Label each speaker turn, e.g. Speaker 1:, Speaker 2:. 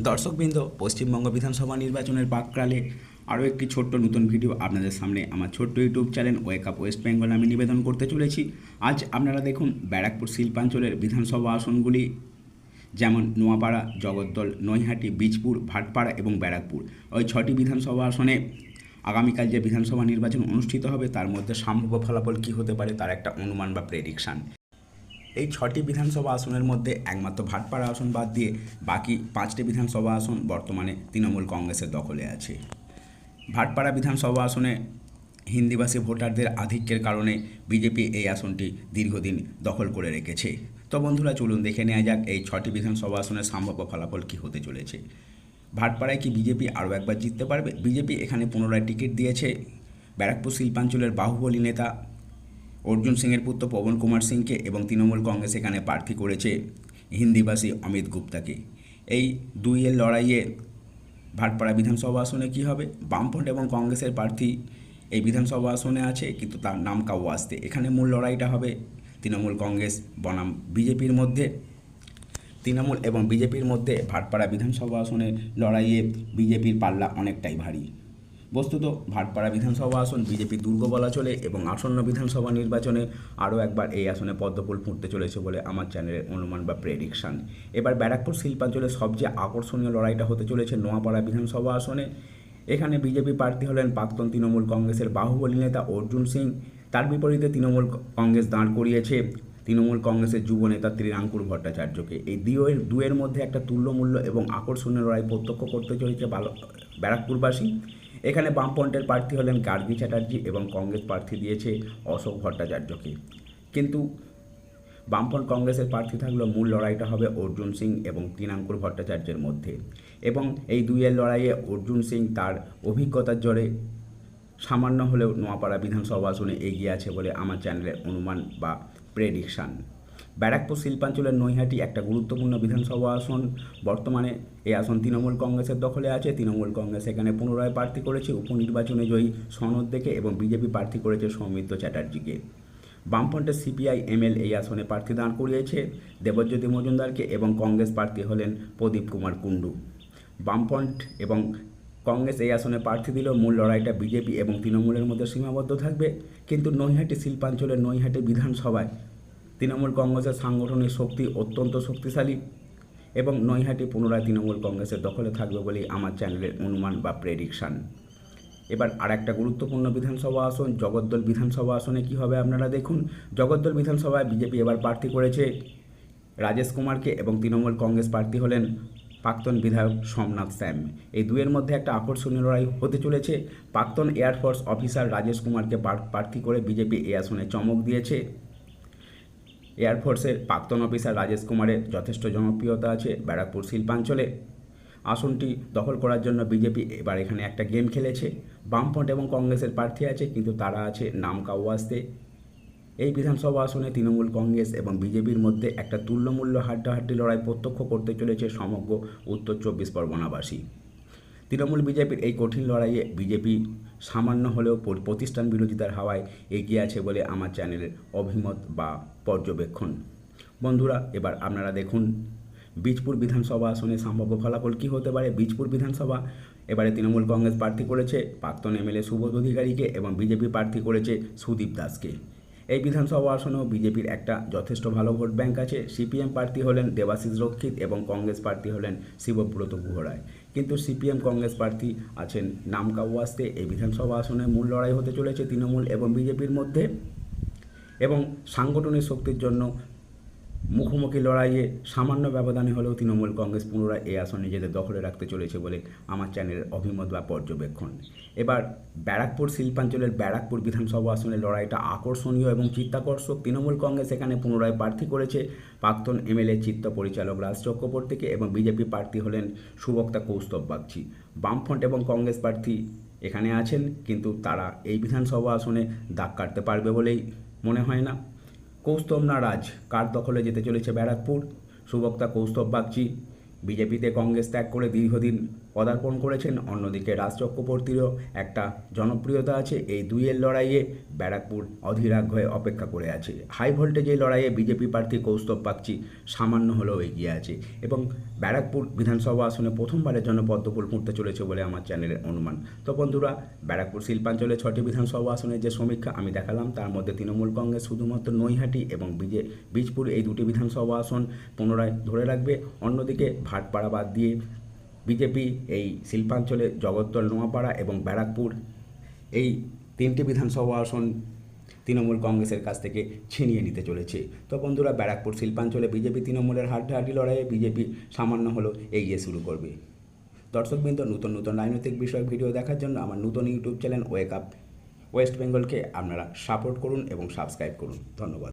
Speaker 1: দর্শকবৃন্দ, পশ্চিমবঙ্গ বিধানসভা নির্বাচনের প্রাক্কালে আরও একটি ছোট্ট নতুন ভিডিও আপনাদের সামনে আমার ছোট্ট YouTube channel Wake Up West Bengal আমি নিবেদন করতে চলেছি। আজ আপনারা দেখুন ব্যারাকপুর শিল্পাঞ্চলের বিধানসভা আসনগুলি, যেমন নোয়াপাড়া, জগদ্দল, নৈহাটি, বীজপুর, ভাটপাড়া এবং ব্যারাকপুর। ওই 6টি বিধানসভা আসনে আগামীকাল যে বিধানসভা নির্বাচন অনুষ্ঠিত হবে তার মধ্যে সম্ভাব্য ফলাফল কী হতে পারে তার একটা অনুমান বা প্রেডিকশান। এই 6টি বিধানসভা আসনের মধ্যে একমাত্র ভাটপাড়া আসন বাদ দিয়ে বাকি 5টি বিধানসভা আসন বর্তমানে তৃণমূল কংগ্রেসের দখলে আছে। ভাটপাড়া বিধানসভা আসনে হিন্দিভাষী ভোটারদের আধিক্যের কারণে বিজেপি এই আসনটি দীর্ঘদিন দখল করে রেখেছে। তো বন্ধুরা, চলুন দেখে নেওয়া যাক এই 6টি বিধানসভা আসনের সম্ভাব্য ফলাফল কী হতে চলেছে। ভাটপাড়ায় কি বিজেপি আরও একবার জিততে পারবে? বিজেপি এখানে পুনরায় টিকিট দিয়েছে ব্যারাকপুর শিল্পাঞ্চলের বাহুবলী নেতা অর্জুন সিংয়ের পুত্র পবন কুমার সিংকে, এবং তৃণমূল কংগ্রেস এখানে প্রার্থী করেছে হিন্দিভাষী অমিত গুপ্তাকে। এই দুইয়ের লড়াইয়ে ভাটপাড়া বিধানসভা আসনে কী হবে? বামফ্রন্ট এবং কংগ্রেসের প্রার্থী এই বিধানসভা আসনে আছে, কিন্তু তার নাম কাউ আসতে। এখানে মূল লড়াইটা হবে তৃণমূল কংগ্রেস বনাম বিজেপির মধ্যে। তৃণমূল এবং বিজেপির মধ্যে ভাটপাড়া বিধানসভা আসনের লড়াইয়ে বিজেপির পাল্লা অনেকটাই ভারী। বস্তুত ভাটপাড়া বিধানসভা আসন বিজেপির দুর্গ বলা চলে, এবং আসন্ন বিধানসভা নির্বাচনে আরও একবার এই আসনে পদ্মফুল ফুটতে চলেছে বলে আমার চ্যানেলের অনুমান বা প্রেডিকশান। এবার ব্যারাকপুর শিল্পাঞ্চলের সবচেয়ে আকর্ষণীয় লড়াইটা হতে চলেছে নোয়াপাড়া বিধানসভা আসনে। এখানে বিজেপি প্রার্থী হলেন প্রাক্তন তৃণমূল কংগ্রেসের বাহুবলী নেতা অর্জুন সিং। তার বিপরীতে তৃণমূল কংগ্রেস দাঁড় করিয়েছে তৃণমূল কংগ্রেসের যুব নেতা ত্রিরাঙ্কুর ভট্টাচার্যকে। এই দুয়ের মধ্যে একটা তুল্যমূল্য এবং আকর্ষণীয় লড়াই প্রত্যক্ষ করতে চলেছে ব্যারাকপুরবাসী। এখানে বামফ্রন্টের প্রার্থী হলেন গার্গী চ্যাটার্জি এবং কংগ্রেস প্রার্থী দিয়েছে অশোক ভট্টাচার্যকে। কিন্তু বামফ্রন্ট কংগ্রেসের প্রার্থী থাকলেও মূল লড়াইটা হবে অর্জুন সিং এবং ত্রিরাঙ্কুর ভট্টাচার্যের মধ্যে, এবং এই দুইয়ের লড়াইয়ে অর্জুন সিং তার অভিজ্ঞতার জোরে সামান্য হলেও নোয়াপাড়া বিধানসভা আসনে এগিয়ে আছে বলে আমার চ্যানেলের অনুমান বা প্রেডিকশান। ব্যারাকপুর শিল্পাঞ্চলের নৈহাটি একটা গুরুত্বপূর্ণ বিধানসভা আসন। বর্তমানে এই আসন তৃণমূল কংগ্রেসের দখলে আছে। তৃণমূল কংগ্রেস এখানে পুনরায় প্রার্থী করেছে উপনির্বাচনে জয়ী সনদ দেখে, এবং বিজেপি প্রার্থী করেছে সৌমিত্র চ্যাটার্জিকে। বামফ্রন্টের সিপিআই এমএল এই আসনে প্রার্থী দাঁড় করিয়েছে দেবজ্যোতি মজুমদারকে, এবং কংগ্রেস প্রার্থী হলেন প্রদীপ কুমার কুণ্ডু। বামফ্রন্ট এবং কংগ্রেস এই আসনে প্রার্থী দিলেও মূল লড়াইটা বিজেপি এবং তৃণমূলের মধ্যে সীমাবদ্ধ থাকবে। কিন্তু নৈহাটি শিল্পাঞ্চলের নৈহাটি বিধানসভায় তৃণমূল কংগ্রেসের সাংগঠনিক শক্তি অত্যন্ত শক্তিশালী, এবং নৈহাটি পুনরায় তৃণমূল কংগ্রেসের দখলে থাকবে বলেই আমার চ্যানেলের অনুমান বা প্রেডিকশান। এবার আর একটা গুরুত্বপূর্ণ বিধানসভা আসন জগদ্দল বিধানসভা আসনে কী হবে আপনারা দেখুন। জগদ্দল বিধানসভায় বিজেপি এবার প্রার্থী করেছে রাজেশ কুমারকে, এবং তৃণমূল কংগ্রেস প্রার্থী হলেন প্রাক্তন বিধায়ক সোমনাথ শ্যাম। এই দুয়ের মধ্যে একটা আকর্ষণীয় লড়াই হতে চলেছে। প্রাক্তন এয়ারফোর্স অফিসার রাজেশ কুমারকে প্রার্থী করে বিজেপি এই আসনে চমক দিয়েছে। এয়ারফোর্সের প্রাক্তন অফিসার রাজেশ কুমারের যথেষ্ট জনপ্রিয়তা আছে ব্যারাকপুর শিল্পাঞ্চলে। আসনটি দখল করার জন্য বিজেপি এবার এখানে একটা গেম খেলেছে। বামফ্রন্ট এবং কংগ্রেসের প্রার্থী আছে, কিন্তু তারা আছে নাম কাউ আসতে। এই বিধানসভা আসনে তৃণমূল কংগ্রেস এবং বিজেপির মধ্যে একটা তুল্যমূল্য হাড্ডাহাড্ডি লড়াই প্রত্যক্ষ করতে চলেছে সমগ্র উত্তর 24 পরগনাবাসী। তৃণমূল বিজেপির এই কঠিন লড়াইয়ে বিজেপি সামান্য হলেও প্রতিষ্ঠান বিরোধিতার হাওয়ায় এগিয়ে আছে বলে আমার চ্যানেলের অভিমত বা পর্যবেক্ষণ। বন্ধুরা, এবার আপনারা দেখুন বীজপুর বিধানসভা আসনে সম্ভাব্য ফলাফল কী হতে পারে। বীজপুর বিধানসভা এবারে তৃণমূল কংগ্রেস প্রার্থী করেছে প্রাক্তন এমএলএ সুবোধ অধিকারীকে, এবং বিজেপি প্রার্থী করেছে সুদীপ দাসকে। এই বিধানসভা আসনেও বিজেপির একটা যথেষ্ট ভালো ভোট ব্যাংক আছে। সিপিএম প্রার্থী হলেন দেবাশিস রক্ষিত, এবং কংগ্রেস প্রার্থী হলেন শিবব্রত গুহরায়। কিন্তু সিপিএম কংগ্রেস প্রার্থী আছেন নাম কাউ আসতে। এই বিধানসভা আসনে মূল লড়াই হতে চলেছে তৃণমূল এবং বিজেপির মধ্যে, এবং সাংগঠনিক শক্তির জন্য মুখোমুখি লড়াইয়ে সামান্য ব্যবধানে হলেও তৃণমূল কংগ্রেস পুনরায় এই আসন নিজেদের দখলে রাখতে চলেছে বলে আমার চ্যানেলের অভিমত বা পর্যবেক্ষণ। এবার ব্যারাকপুর শিল্পাঞ্চলের ব্যারাকপুর বিধানসভা আসনের লড়াইটা আকর্ষণীয় এবং চিত্তাকর্ষক। তৃণমূল কংগ্রেস এখানে পুনরায় প্রার্থী করেছে প্রাক্তন এমএলএ চিত্ত পরিচালক রাজ চক্রবর্তীকে, এবং বিজেপি প্রার্থী হলেন সুবক্তা কৌস্তব বাগচি। বামফ্রন্ট এবং কংগ্রেস প্রার্থী এখানে আছেন, কিন্তু তারা এই বিধানসভা আসনে দাগ কাটতে পারবে বলেই মনে হয় না। কৌস্তব না রাজ, কার দখলে যেতে চলেছে ব্যারাকপুর? সুবক্তা কৌস্তব বাগচি বিজেপিতে কংগ্রেস ত্যাগ করে দীর্ঘদিন পদার্পণ করেছেন। অন্যদিকে রাজ চক্রবর্তীরও একটা জনপ্রিয়তা আছে। এই দুইয়ের লড়াইয়ে ব্যারাকপুর অধীর আগ্রহে অপেক্ষা করে আছে। হাই ভোল্টেজ এই লড়াইয়ে বিজেপি প্রার্থী কৌস্তব বাগচি সামান্য হলেও এগিয়ে আছে এবং ব্যারাকপুর বিধানসভা আসনে প্রথমবারের জন্য পদ্মফুল ফুটতে চলেছে বলে আমার চ্যানেলের অনুমান। তো বন্ধুরা, ব্যারাকপুর শিল্পাঞ্চলে 6টি বিধানসভা আসনের যে সমীক্ষা আমি দেখালাম তার মধ্যে তৃণমূল কংগ্রেস শুধুমাত্র নৈহাটি এবং বীজপুর এই দুটি বিধানসভা আসন পুনরায় ধরে রাখবে। অন্যদিকে ভাটপাড়া বাদ দিয়ে বিজেপি এই শিল্পাঞ্চলে জগদ্দল, নোয়াপাড়া এবং ব্যারাকপুর এই 3টি বিধানসভা আসন তৃণমূল কংগ্রেসের কাছ থেকে ছিনিয়ে নিতে চলেছে। তো বন্ধুরা, ব্যারাকপুর শিল্পাঞ্চলে বিজেপি তৃণমূলের হাড্ডাহাড্ডি লড়াইয়ে বিজেপি সামান্য হলেও এগিয়ে শুরু করবে। দর্শকবৃন্দ, নতুন নতুন রাজনৈতিক বিষয়ক ভিডিও দেখার জন্য আমার নতুন YouTube channel Wake Up West বেঙ্গলকে আপনারা সাপোর্ট করুন এবং সাবস্ক্রাইব করুন। ধন্যবাদ।